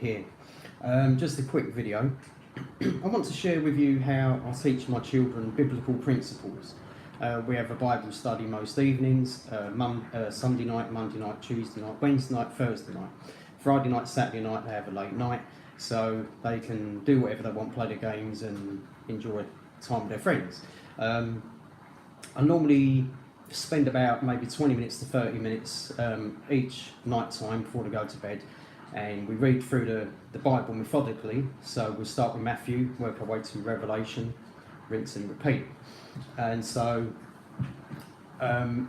Here. Just a quick video. I want to share with you how I teach my children biblical principles. We have a Bible study most evenings, Sunday night, Monday night, Tuesday night, Wednesday night, Thursday night. Friday night, Saturday night they have a late night, so they can do whatever they want, play their games and enjoy time with their friends. I normally spend about maybe 20 minutes to 30 minutes each night time before they go to bed, and we read through the Bible methodically. So we start with Matthew, work our way to Revelation, rinse and repeat. And so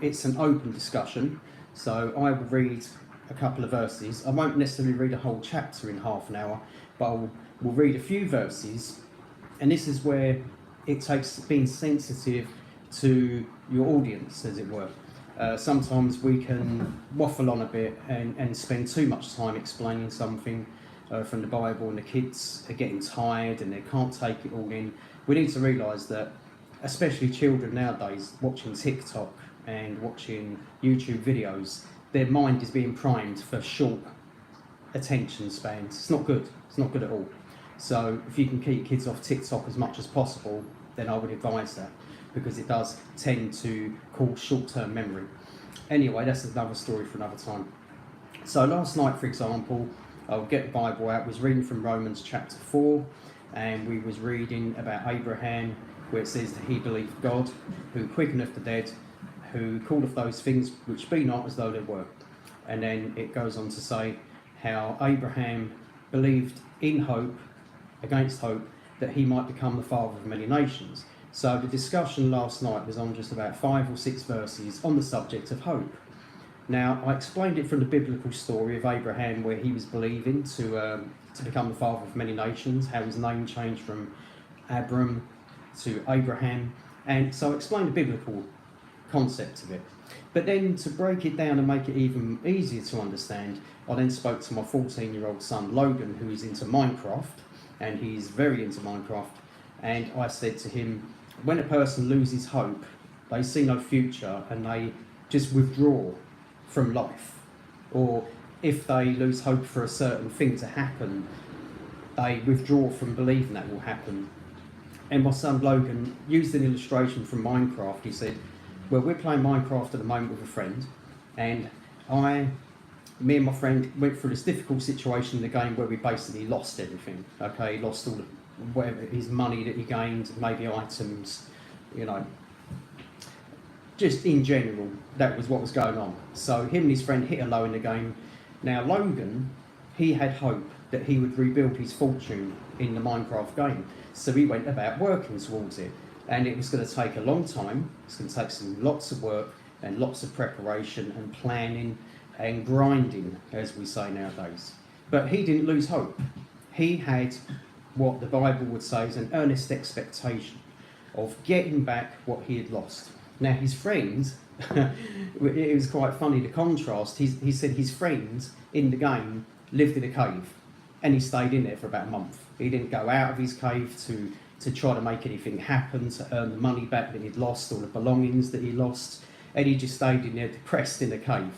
it's an open discussion. So I will read a couple of verses. I won't necessarily read a whole chapter in half an hour, but we'll read a few verses. And this is where it takes being sensitive to your audience, as it were. Sometimes we can waffle on a bit and spend too much time explaining something from the Bible, and the kids are getting tired and they can't take it all in. We need to realise that, especially children nowadays, watching TikTok and watching YouTube videos, their mind is being primed for short attention spans. It's not good. It's not good at all. So if you can keep kids off TikTok as much as possible, then I would advise that, because it does tend to cause short-term memory. Anyway, that's another story for another time. So last night, for example, I'll get the Bible out, was reading from Romans chapter 4, and we was reading about Abraham, where it says that he believed God, who quickeneth the dead, who calleth those things which be not as though they were. And then it goes on to say how Abraham believed in hope, against hope, that he might become the father of many nations. So the discussion last night was on just about 5 or 6 verses on the subject of hope. Now, I explained it from the biblical story of Abraham, where he was believing to become the father of many nations, how his name changed from Abram to Abraham, and so I explained the biblical concept of it. But then, to break it down and make it even easier to understand, I then spoke to my 14-year-old son Logan, who is into Minecraft, and he's very into Minecraft, and I said to him, when a person loses hope, they see no future and they just withdraw from life. Or if they lose hope for a certain thing to happen, they withdraw from believing that will happen. And my son Logan used an illustration from Minecraft. He said, well, we're playing Minecraft at the moment with a friend, and me and my friend went through this difficult situation in the game where we basically lost everything. Okay, lost all the whatever his money that he gained, maybe items, just in general, that was what was going on. So him and his friend hit a low in the game. Now Logan, he had hope that he would rebuild his fortune in the Minecraft game, so he went about working towards it, and it was going to take a long time. It's going to take lots of work and lots of preparation and planning and grinding, as we say nowadays. But he didn't lose hope. He had what the Bible would say is an earnest expectation of getting back what he had lost. Now his friends, it was quite funny, the contrast. He said his friends in the game lived in a cave, and he stayed in there for about a month. He didn't go out of his cave to try to make anything happen, to earn the money back that he'd lost, or the belongings that he lost, and he just stayed in there depressed in a cave.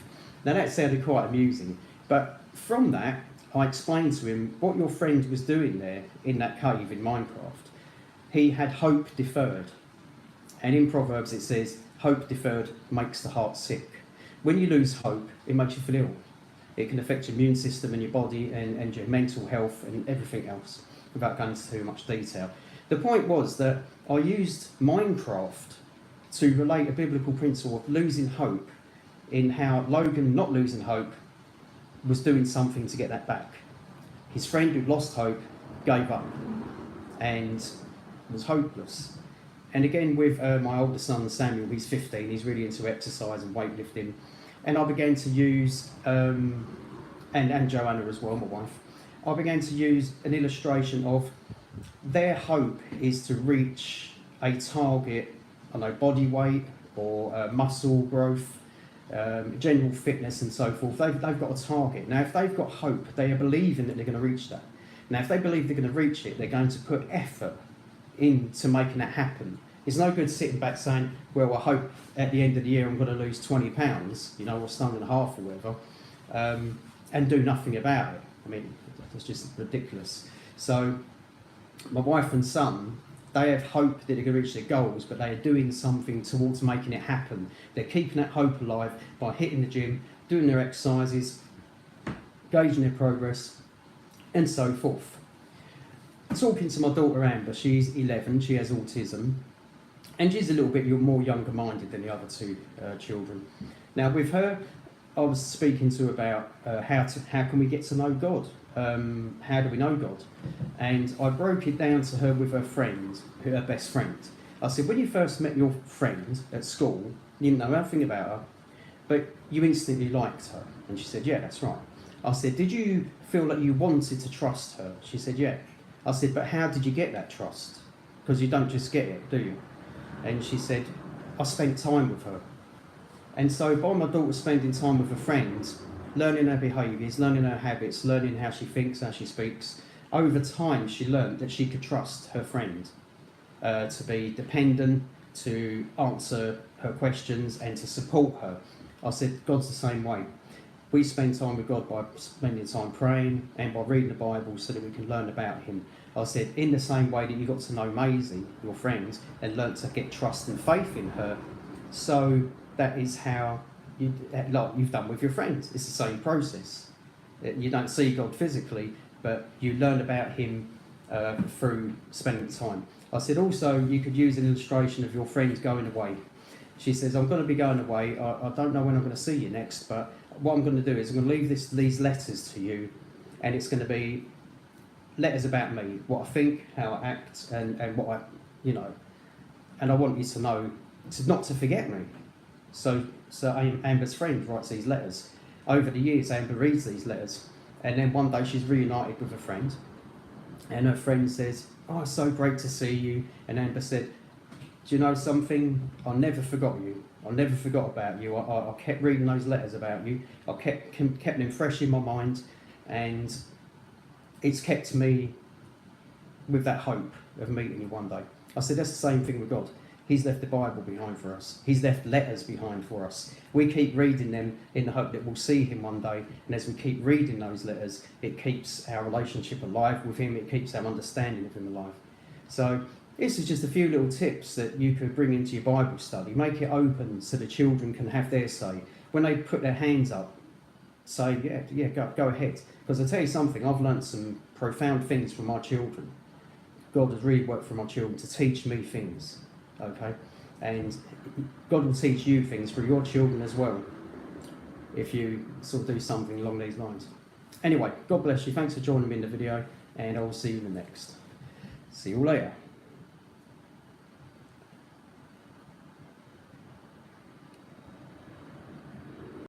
Now that sounded quite amusing, but from that I explained to him what your friend was doing there in that cave in Minecraft. He had hope deferred. And in Proverbs it says, hope deferred makes the heart sick. When you lose hope, it makes you feel ill. It can affect your immune system and your body and your mental health and everything else, without going into too much detail. The point was that I used Minecraft to relate a biblical principle of losing hope, in how Logan, not losing hope, was doing something to get that back. His friend who lost hope gave up and was hopeless. And again with my older son Samuel, he's 15, he's really into exercise and weightlifting, and I began to use, and Joanna as well, my wife, I began to use an illustration of their hope is to reach a target, body weight or muscle growth, general fitness and so forth. They've got a target. Now if they've got hope, they are believing that they're going to reach that. Now if they believe they're going to reach it, they're going to put effort into making that happen. It's no good sitting back saying, well, I hope at the end of the year I'm going to lose 20 pounds, or stone and a half or whatever, and do nothing about it. I mean, It's just ridiculous. So my wife and son, they have hope that they're going to reach their goals, but they are doing something towards making it happen. They're keeping that hope alive by hitting the gym, doing their exercises, gauging their progress, and so forth. Talking to my daughter Amber, she's 11, she has autism, and she's a little bit more younger minded than the other two children. Now with her, I was speaking to her about how can we get to know God? How do we know God? And I broke it down to her with her friend, her best friend. I said, when you first met your friend at school, you didn't know nothing about her, but you instantly liked her. And she said, yeah, that's right. I said, did you feel like you wanted to trust her? She said, yeah. I said, but how did you get that trust? Because you don't just get it, do you? And she said, I spent time with her. And so by my daughter spending time with her friends, learning her behaviours, learning her habits, learning how she thinks, how she speaks, over time she learned that she could trust her friend to be dependent, to answer her questions and to support her. I said, God's the same way. We spend time with God by spending time praying and by reading the Bible so that we can learn about Him. I said, in the same way that you got to know Maisie, your friend, and learnt to get trust and faith in her, so that is how like you've done with your friends. It's the same process. You don't see God physically, but you learn about Him through spending time. I said also you could use an illustration of your friend going away. She says, I'm going to be going away. I don't know when I'm going to see you next, but what I'm going to do is I'm going to leave these letters to you, and it's going to be letters about me, what I think, how I act, and what I, and I want you to know not to forget me. So Amber's friend writes these letters. Over the years, Amber reads these letters, and then one day she's reunited with a friend, and her friend says, oh, it's so great to see you. And Amber said, do you know something? I never forgot you. I never forgot about you. I kept reading those letters about you. I kept them fresh in my mind, and it's kept me with that hope of meeting you one day. I said, that's the same thing with God. He's left the Bible behind for us. He's left letters behind for us. We keep reading them in the hope that we'll see Him one day. And as we keep reading those letters, it keeps our relationship alive with Him. It keeps our understanding of Him alive. So this is just a few little tips that you could bring into your Bible study. Make it open so the children can have their say. When they put their hands up, say, yeah, go ahead. Because I tell you something, I've learnt some profound things from my children. God has really worked for my children to teach me things. Okay, and God will teach you things for your children as well if you sort of do something along these lines. Anyway, God bless you. Thanks for joining me in the video, and I will see you in the next. See you later.